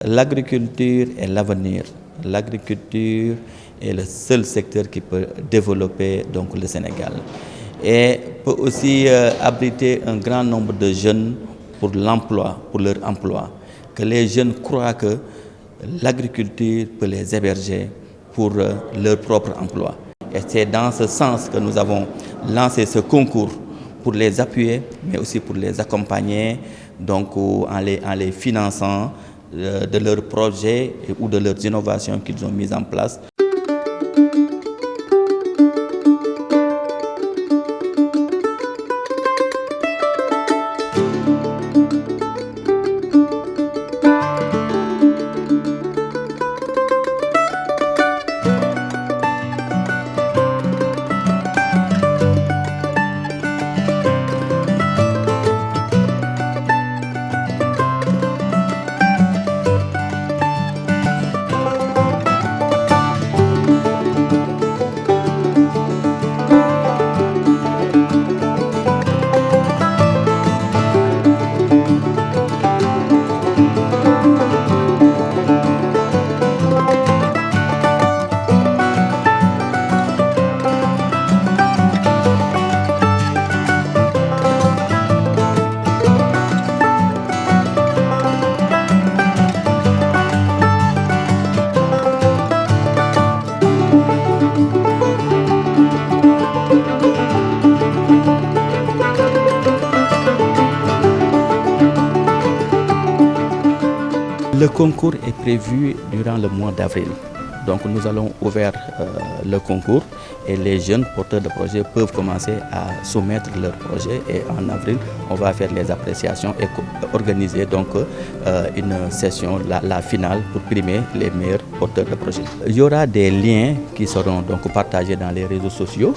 L'agriculture est l'avenir. L'agriculture est le seul secteur qui peut développer donc, le Sénégal et peut aussi abriter un grand nombre de jeunes pour l'emploi, pour leur emploi. Que les jeunes croient que l'agriculture peut les héberger pour leur propre emploi. Et c'est dans ce sens que nous avons lancé ce concours pour les appuyer, mais aussi pour les accompagner donc, en les finançant de leurs projets ou de leurs innovations qu'ils ont mises en place. Le concours est prévu durant le mois d'avril. Donc nous allons ouvrir le concours et les jeunes porteurs de projets peuvent commencer à soumettre leurs projets et en avril on va faire les appréciations et organiser donc une session, la finale pour primer les meilleurs porteurs de projets. Il y aura des liens qui seront donc partagés dans les réseaux sociaux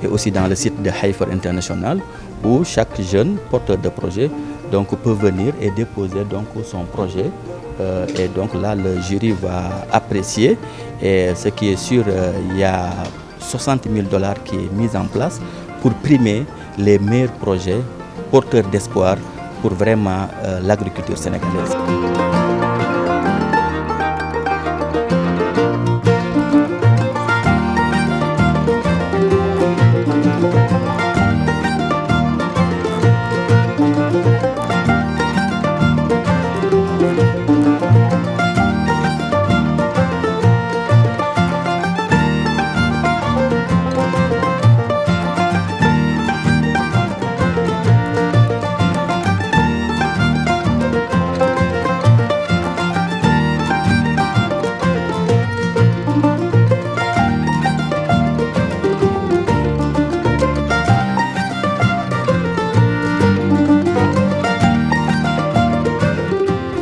et aussi dans le site de Heifer International où chaque jeune porteur de projet donc, peut venir et déposer donc, son projet. Et donc là, le jury va apprécier. Et ce qui est sûr, il y a $60 000 qui est mis en place pour primer les meilleurs projets porteurs d'espoir pour vraiment l'agriculture sénégalaise.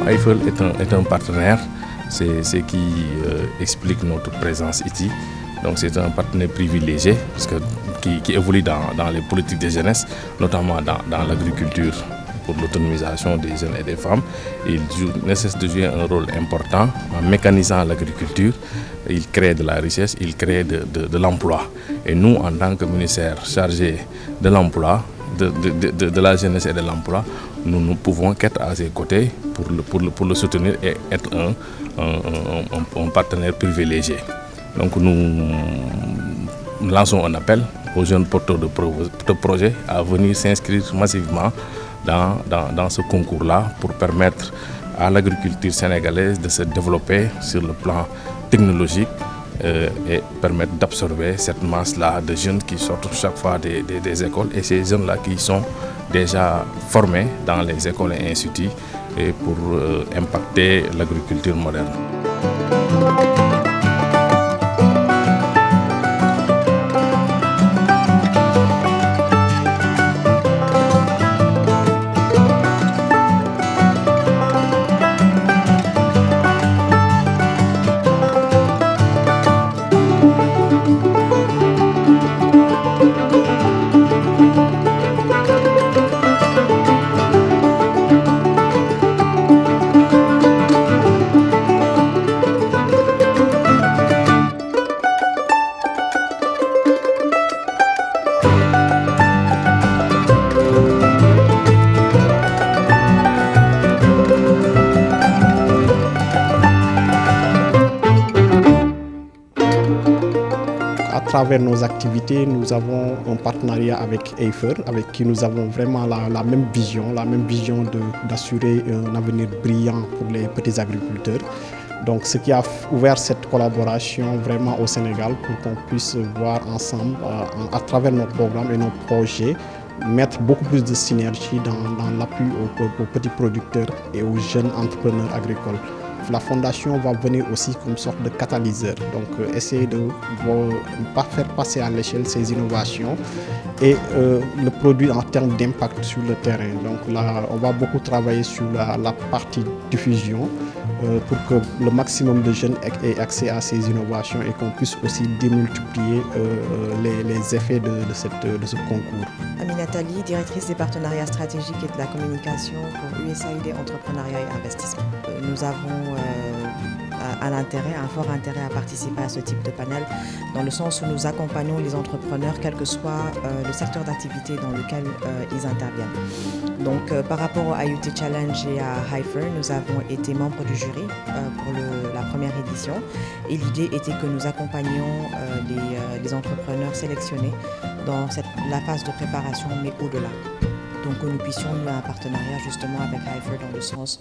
Heifer est un partenaire, c'est ce qui explique notre présence ici. Donc c'est un partenaire privilégié parce que, qui évolue dans les politiques de jeunesse, notamment dans l'agriculture pour l'autonomisation des jeunes et des femmes. Il ne cesse de jouer un rôle important en mécanisant l'agriculture. Il crée de la richesse, il crée de l'emploi. Et nous, en tant que ministère chargé de l'emploi, de la jeunesse et de l'emploi, nous ne pouvons qu'être à ses côtés pour le soutenir et être un partenaire privilégié. Donc nous lançons un appel aux jeunes porteurs de projets à venir s'inscrire massivement dans ce concours-là pour permettre à l'agriculture sénégalaise de se développer sur le plan technologique et permettre d'absorber cette masse-là de jeunes qui sortent chaque fois des écoles et ces jeunes-là qui sont déjà formés dans les écoles et instituts et pour impacter l'agriculture moderne. travers nos activités, nous avons un partenariat avec Eifer, avec qui nous avons vraiment la même vision d'assurer un avenir brillant pour les petits agriculteurs. Donc, ce qui a ouvert cette collaboration vraiment au Sénégal pour qu'on puisse voir ensemble, à travers nos programmes et nos projets, mettre beaucoup plus de synergie dans l'appui aux petits producteurs et aux jeunes entrepreneurs agricoles. La fondation va venir aussi comme une sorte de catalyseur, donc essayer de faire passer à l'échelle ces innovations et le produire en termes d'impact sur le terrain. Donc là, on va beaucoup travailler sur la partie diffusion pour que le maximum de jeunes aient accès à ces innovations et qu'on puisse aussi démultiplier les effets de ce concours. Ami Nathalie, directrice des partenariats stratégiques et de la communication pour USAID Entrepreneuriat et Investissement. Nous avons un fort intérêt à participer à ce type de panel, dans le sens où nous accompagnons les entrepreneurs, quel que soit le secteur d'activité dans lequel ils interviennent. Donc par rapport au IoT Challenge et à Heifer, nous avons été membres du jury pour la première édition, et l'idée était que nous accompagnions les entrepreneurs sélectionnés dans la phase de préparation, mais au-delà. Donc que nous puissions nouer un partenariat justement avec Heifer dans le sens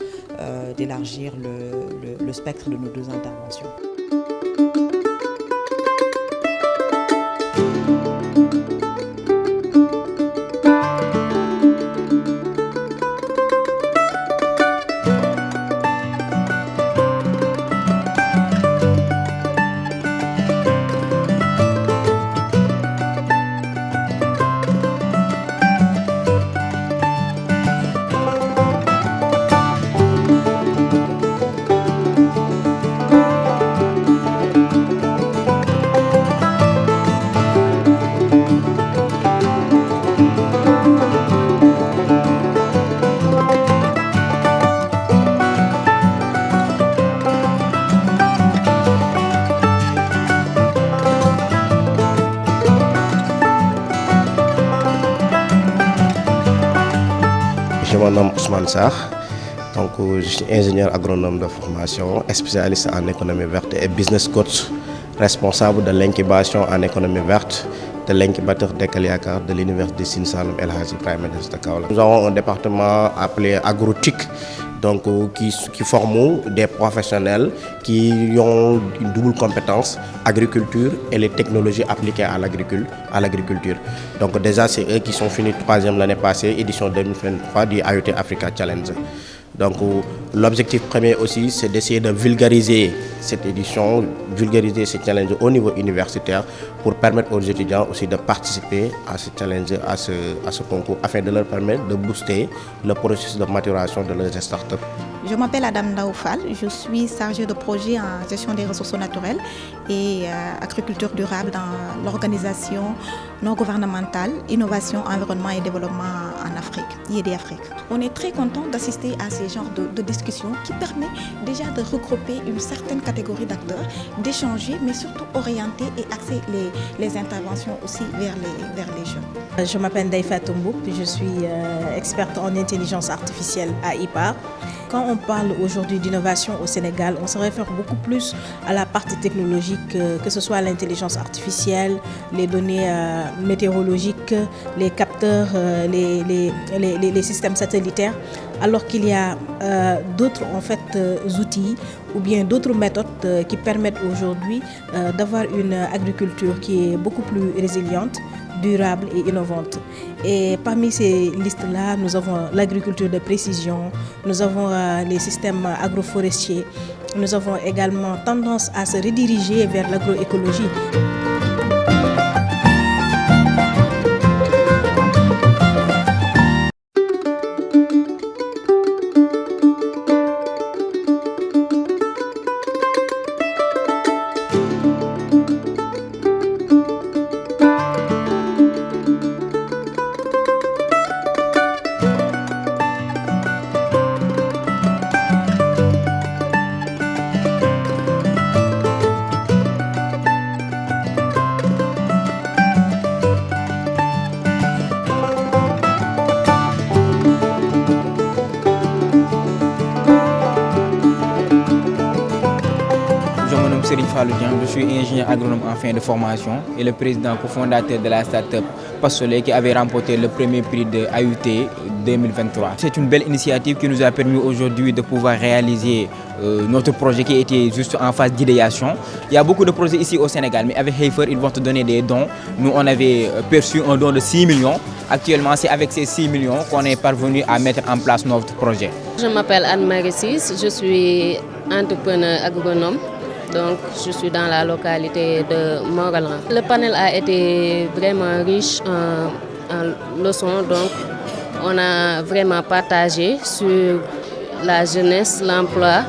d'élargir le spectre de nos deux interventions. Je me nomme Ousmane Sarr, donc je suis ingénieur agronome de formation, spécialiste en économie verte et business coach, responsable de l'incubation en économie verte de l'incubateur d'Ekaliakar de l'université de Sine Saloum El Hadji Ibrahima Niass de Kaolack. Nous avons un département appelé Agrotic, donc qui forme des professionnels qui ont une double compétence, agriculture et les technologies appliquées à l'agriculture. Donc déjà c'est eux qui sont finis 3e l'année passée, édition 2023 du IoT Africa Challenge. Donc l'objectif premier aussi, c'est d'essayer de vulgariser cette édition, vulgariser ce challenge au niveau universitaire pour permettre aux étudiants aussi de participer à ce challenge, à ce concours, afin de leur permettre de booster le processus de maturation de leurs startups. Je m'appelle Adam Daoufal, je suis chargée de projet en gestion des ressources naturelles et agriculture durable dans l'organisation non gouvernementale Innovation, Environnement et Développement en Afrique, IED Afrique. On est très content d'assister à ces genres de discussions qui permet déjà de regrouper une certaine catégorie d'acteurs, d'échanger, mais surtout orienter et axer les interventions aussi vers les jeunes. Je m'appelle Daifa Tombou, je suis experte en intelligence artificielle à IPAR. Quand on parle aujourd'hui d'innovation au Sénégal, on se réfère beaucoup plus à la partie technologique, que ce soit l'intelligence artificielle, les données météorologiques, les capteurs, les systèmes satellitaires, alors qu'il y a d'autres outils ou bien d'autres méthodes qui permettent aujourd'hui d'avoir une agriculture qui est beaucoup plus résiliente, durable et innovante. Et parmi ces listes-là, nous avons l'agriculture de précision, nous avons les systèmes agroforestiers, nous avons également tendance à se rediriger vers l'agroécologie. Serigne Fallou Dieng, je suis ingénieur agronome en fin de formation et le président cofondateur de la start-up Passolé qui avait remporté le premier prix de AUT 2023. C'est une belle initiative qui nous a permis aujourd'hui de pouvoir réaliser notre projet qui était juste en phase d'idéation. Il y a beaucoup de projets ici au Sénégal, mais avec Heifer, ils vont te donner des dons. Nous, on avait perçu un don de 6 millions. Actuellement, c'est avec ces 6 millions qu'on est parvenu à mettre en place notre projet. Je m'appelle Anne-Marie Sis, je suis entrepreneur agronome. Donc, je suis dans la localité de Montgalan. Le panel a été vraiment riche en leçons. Donc, on a vraiment partagé sur la jeunesse, l'emploi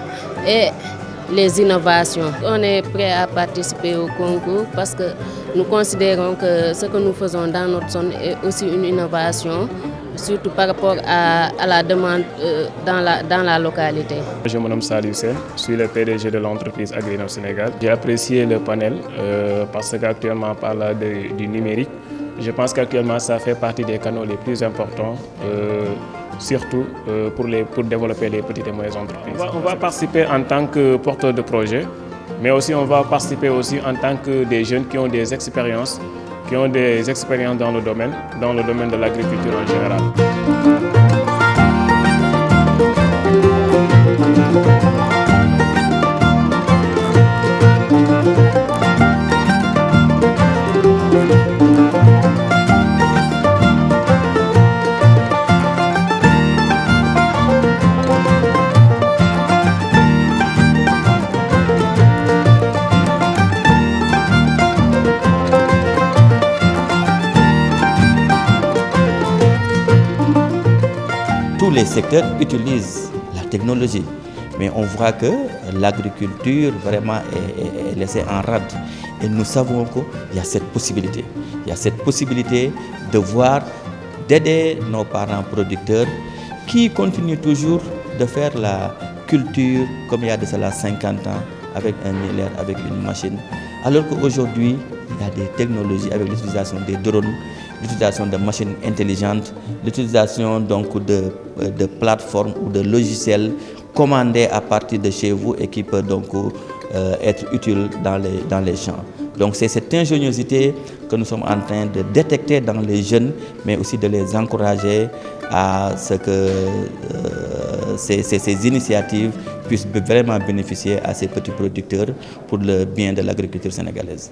et les innovations. On est prêt à participer au concours parce que nous considérons que ce que nous faisons dans notre zone est aussi une innovation, surtout par rapport à la demande dans la localité. Je me nomme Salih Sen, je suis le PDG de l'entreprise Agrinov Sénégal. J'ai apprécié le panel parce qu'actuellement on parle du numérique. Je pense qu'actuellement ça fait partie des canaux les plus importants, surtout pour développer les petites et moyennes entreprises. On va participer en tant que porteur de projet, mais aussi on va participer aussi en tant que des jeunes qui ont des expériences dans le domaine de l'agriculture en général. Tous les secteurs utilisent la technologie, mais on voit que l'agriculture vraiment est laissée en rade. Et nous savons qu'il y a cette possibilité. Il y a cette possibilité d'aider nos parents producteurs qui continuent toujours de faire la culture comme il y a de cela 50 ans avec un millère, avec une machine. Alors qu'aujourd'hui, il y a des technologies avec l'utilisation des drones, l'utilisation de machines intelligentes, l'utilisation donc de plateformes ou de logiciels commandés à partir de chez vous et qui peuvent donc être utiles dans les champs. Donc c'est cette ingéniosité que nous sommes en train de détecter dans les jeunes, mais aussi de les encourager à ce que ces initiatives puissent vraiment bénéficier à ces petits producteurs pour le bien de l'agriculture sénégalaise.